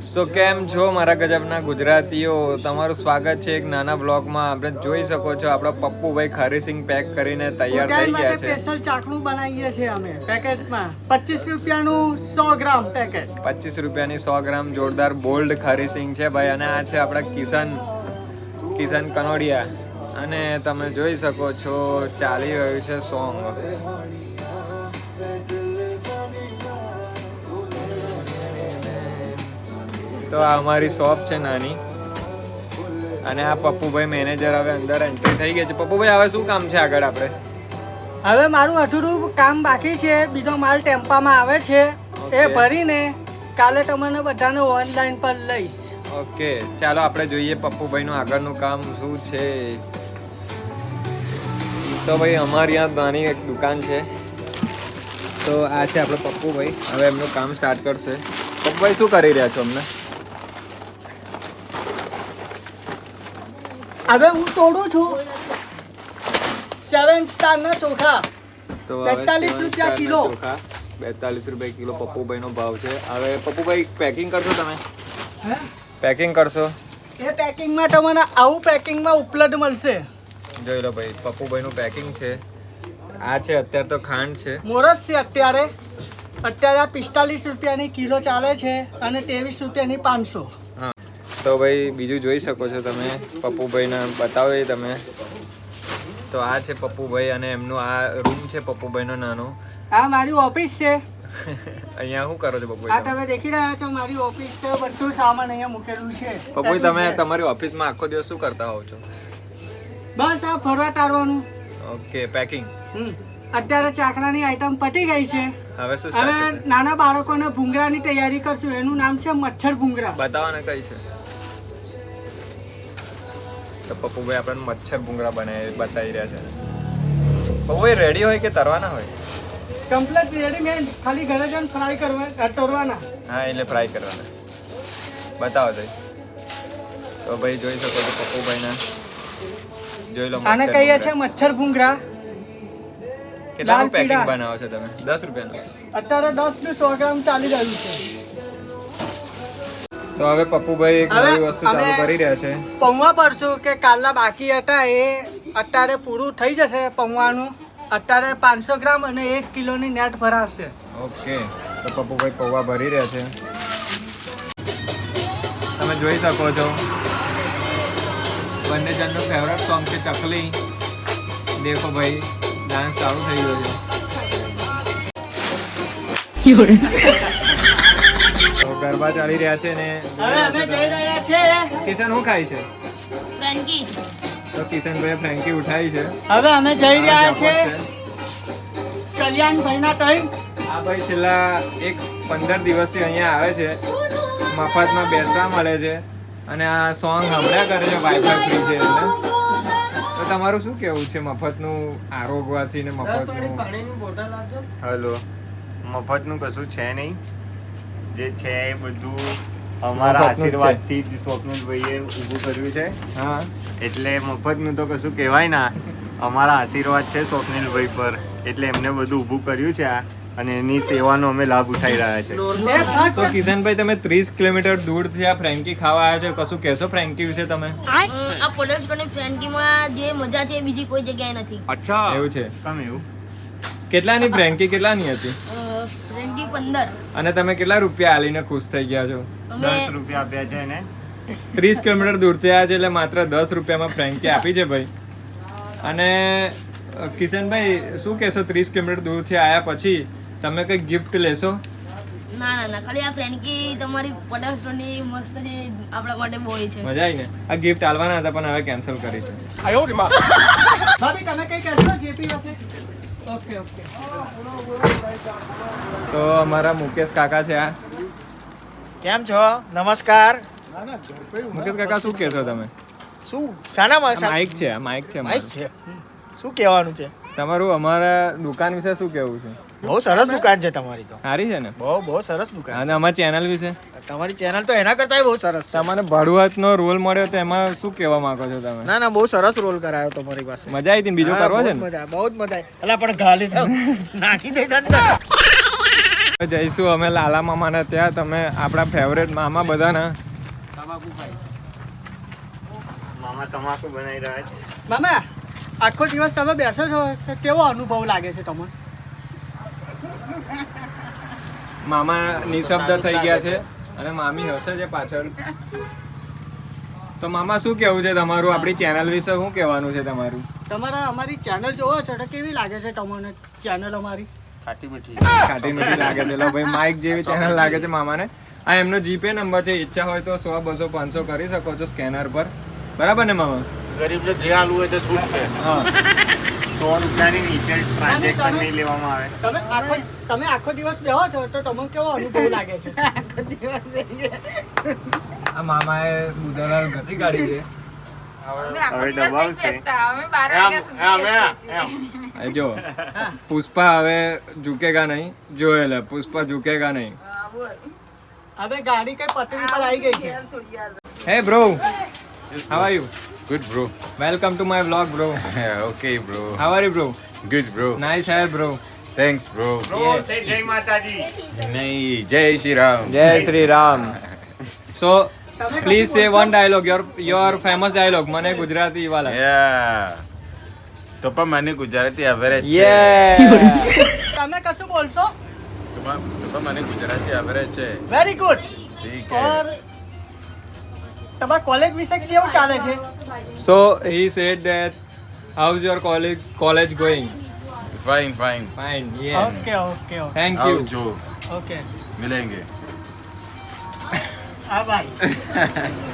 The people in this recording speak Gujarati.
સો કેમ છો મારા ગજબના ગુજરાતીઓ, તમારું સ્વાગત છે એક નાના બ્લોગમાં. આપણે જોઈ શકો છો આપણા પપ્પુભાઈ ખારીસિંગ પેક કરીને તૈયાર થઈ ગયા છે. સ્પેશિયલ ચાકણું બનાવીએ છીએ અમે પેકેટમાં 25 રૂપિયાનું 100 ગ્રામ પેકેટ. 25 રૂપિયાની 100 ગ્રામ જોરદાર બોલ્ડ ખારીસિંગ છે ભાઈ. અને આ છે આપણા કિશન કનોડિયા. અને તમે જોઈ શકો છો ચાલી રહ્યું છે સોંગ. તો આ અમારી શોપ છે નાની. અને આ પપ્પુભાઈ મેનેજર હવે અંદર એન્ટ્રી થઈ ગઈ છે. પપ્પુભાઈ હવે શું કામ છે આગળ આપણે? હવે મારું અધૂરું કામ બાકી છે. બીજો માલ ટેમ્પામાં આવે છે, એ ભરીને કાલે તમને બધાને ઓનલાઈન પર લઈશ. ઓકે, ચાલો આપણે જોઈએ પપ્પુભાઈનું આગળનું કામ શું છે. તો ભાઈ અમારી આ નાની એક દુકાન છે. તો આ છે આપણે પપ્પુભાઈ. હવે એમનું કામ સ્ટાર્ટ કરશે. પપ્પુભાઈ શું કરી રહ્યા છો અમને? હવે હું તોડું છું 7 સ્ટાર ના ચોખા. તો 42 રૂપિયા કિલો. 42 રૂપિયા કિલો પપ્પુભાઈનો ભાવ છે. હવે પપ્પુભાઈ પેકિંગ કરશો તમે? હે? પેકિંગ કરશો? એ પેકિંગમાં તમને આવું પેકિંગમાં ઉપલબ્ધ મળશે. જોઈ લો ભાઈ, પપ્પુભાઈનું પેકિંગ છે. આ છે અત્યારે તો ખાંડ છે, મોરસ છે. અત્યારે આ 45 રૂપિયાની કિલો ચાલે છે અને 23 રૂપિયાની 500. હા. તો ભાઈ બીજું જોઈ શકો છો તમે. પપ્પુભાઈને બતાવો એ તમે. તો આ છે પપ્પુભાઈ અને એમનું આ રૂમ છે પપ્પુભાઈનો નાનો. આ મારી ઓફિસ છે. અહીંયા શું કરો છો આ પપ્પુભાઈ? તમે દેખી રહ્યા છો મારી ઓફિસ છે. બધું સામાન અહીંયા મૂકેલું છે. પપ્પુભાઈ તમે તમારી ઓફિસમાં આખો દિવસ શું કરતા હોવ છો? બસ આ ફરવા તારવાનું. Okay, packing. અત્યારે ચાકડાની આઈટમ પતી ગઈ છે. હવે શું હવે start થશે? નાના બાળકોને ભૂંગરાની તૈયારી કરશું. એનું નામ છે મચ્છર ભૂંગરા. બતાવો ને કઈ છે. તો પપ્પુભાઈ આપણને મચ્છર ભૂંગળા બતાવી રહ્યા છે. પપ્પુભાઈ રેડી હોય કે તરવાના હોય? Complete readymade. ખાલી ઘરે જઈને ફ્રાય કરવા તરવાના. હા, એટલે ફ્રાય કરવાના. બતાવો તો. તો ભાઈ જોઈ શકો છો પપ્પુભાઈના. જોઈ લો. આને કહીએ છે મચ્છર ભૂંગરા. કેટલાનું લાલ પેકિંગ પીળા. બનાવો છો તમે? 10 રૂપિયાનું. અત્યારે 10 ને 100 ગ્રામ ચાલી રહ્યું છે. તો હવે પપ્પુભાઈ એક હવે નવી વસ્તુ ચાલુ અમે કરી રહ્યા છે. પૌવા પડશું કે કાલના બાકી હતા એ અત્યારે પૂરું થઈ જશે પૌવાનું. અત્યારે 500 ગ્રામ અને 1 કિલોની નેટ ભરાશે. ઓકે, તો પપ્પુભાઈ પૌવા ભરી રહ્યા છે. તમે જોઈ શકો છો બંને જણનું ફેવરેટ સોંગ છે ચકલી. દેખો ભાઈ, ડાન્સ ચાલુ થઈ ગયો છે. તો ગરબા ચાલી રહ્યા છે ને હવે અમે જઈ રહ્યા છે. કિશન શું ખાય છે? ફ્રેન્કી. તો કિશનભાઈ ફ્રેન્કી ઉઠાવી છે. હવે અમે જઈ રહ્યા આ છે જબરજસ્ત છે. કલ્યાણભાઈના કઈ. આ ભાઈ છેલ્લા 15 દિવસથી અહીંયા આવે છે. મફતમાં બેસવા મળે છે અને આ સોંગ હમણાં કરે છે. વાઈફાઈ ફ્રી છે એટલે. તો તમારું શું કેવું છે મફતનું આરોગવાથી ને મફતનું? પાણીની બોટલ આપજો. હલો, મફતનું કશું છે નહીં. જે છે એ બધું અમારા મફતનું જ છે. આશીર્વાદથી જ સ્વપ્નિલભાઈએ ઊભું કર્યું છે. હા, એટલે મફતનું તો કશું કહેવાય ના. અમારા આશીર્વાદ છે સ્વપ્નિલભાઈ પર, એટલે એમને બધું ઊભું કર્યું છે આ, અને એની સેવાનો અમે લાભ ઉઠાવી રહ્યા છે. એ ફક્ત તો કિશનભાઈ તમે 30 કિલોમીટર દૂરથી આ ફ્રેન્કી ખાવા આવ્યા છો. કશું કહેશો ફ્રેન્કી વિશે તમે? આ પોડેસ્ટોની ફ્રેન્કીમાં જે મજા છે એ બીજી કોઈ જગ્યાએ નથી. એવું છે? કેમ એવું? કેટલાની ફ્રેન્કી કેટલાની હતી? ફ્રેન્કી 15. અને તમે કેટલા રૂપિયા આલીને ખુશ થઈ ગયા છો? અમે 10 રૂપિયા આપ્યા છે એને. 30 કિલોમીટર દૂરથી આવ્યા છે એટલે માત્ર 10 રૂપિયામાં ફ્રેન્કી આપી છે ભાઈ. અને કિશનભાઈ શું કહેશો, 30 કિલોમીટર દૂરથી આવ્યા પછી તમે કંઈક ગિફ્ટ લેશો? ના ના ના, ખાલી આ ફ્રેન્કી તમારી પોડેસ્ટોની મસ્ત છે, આપણા માટે બહુ છે. મજા આવી ને? આ ગિફ્ટ આલવાના હતા પણ હવે કેન્સલ કરી છે. ભાભી તમે કઈ કહેશો જેપી પાસે? Okay okay. તો અમારા મુકેશ કાકા છે આ. કેમ છો? નમસ્કાર. મુકેશ કાકા શું કહેશો તમે? શું શાનામાં આ માઇક છે, આ માઇક છે માઇક અમારું. છે? શું કહેવાનું છે? તમારું અમારા દુકાન વિશે શું કહેવું છે? બહુ સરસ દુકાન છે તમારી તો. સારી છે ને? બહુ સરસ દુકાન. અને અમારી ચેનલ વિશે? તમારી ચેનલ તો એના કરતાંય બહુ સરસ છે. તમને ભડુઆતનો રોલ મળ્યો તો એમાં શું કહેવા માંગો છો તમે? ના ના, બહુ સરસ રોલ કરાયો તમારી પાસે. મજા આવી હતી ને? બીજો હા, કરવો છે બહુ ને? જ મજા આવી. અલા પણ ગાલી તો નાખી દે અંદર. જઈશું અમે લાલા મામાને ત્યાં. તમે આપણા ફેવરેટ મામા બધાના મામા તમાકુ બનાવી રહ્યા છે. મામા આખો દિવસ તમે બેસો છો તો કેવો અનુભવ લાગે છે તમને? મામા નિશબ્દ થઈ ગયા છે અને મામી હસે છે પાછળ. તો મામા શું કેવું છે તમારું આપણી ચેનલ વિશે? શું કહેવાનું છે તમારું? તમારા અમારી ચેનલ જોવો છો તો કેવી લાગે છે તમને ચેનલ અમારી? ખાટી મીઠી લાગે છે. લો ભાઈ, માઇક જેવી ચેનલ લાગે છે મામાને. આ એમનો જીપે નંબર છે. ઈચ્છા હોય તો 100 200 500 કરી શકો છો સ્કેનર પર. બરાબર ને મામા? ગરીબને જે આલુ હોય તે છૂટ છે. હા. 100 રૂપિયાની નીચે ટ્રાન્ઝેક્શન નહીં લેવામાં આવે. તમે આખો દિવસ બેહો છો તો તમને કેવો અનુભવ લાગે છે? આ મામાએ બુધાલાલ ઘસી કાઢી છે. હવે દબાવશે. એ જો પુષ્પા હવે ઝુકેગા નહીં. જોયે લે, પુષ્પા ઝુકેગા નહીં. હવે ગાડી કઈ પટરી પર આવી ગઈ છે. Hey bro, how are you? Good, bro. Welcome to my vlog, bro. Yeah, okay, bro. How are you, bro? Good, bro. Nice hair, bro. Thanks, bro. Bro, say જય માતાજી. Nahi, Jai Shri Ram. Jai Shri Ram. So, please say one dialogue, your famous dialogue. મને ગુજરાતી વાલા. Yeah. તો પણ મને ગુજરાતી average છે. Yeah. તમે કશું બોલશો? તો પણ મને ગુજરાતી average છે. Very good. ઠીક હે. ઓર તમારા કોલેજ વિશે કેવું ચાલે છે? So he said that how's your college going? Fine, fine. Fine. Yeah. Okay okay okay Thank you. આવજો. ઓકે મિલેંગે. હા ભાઈ.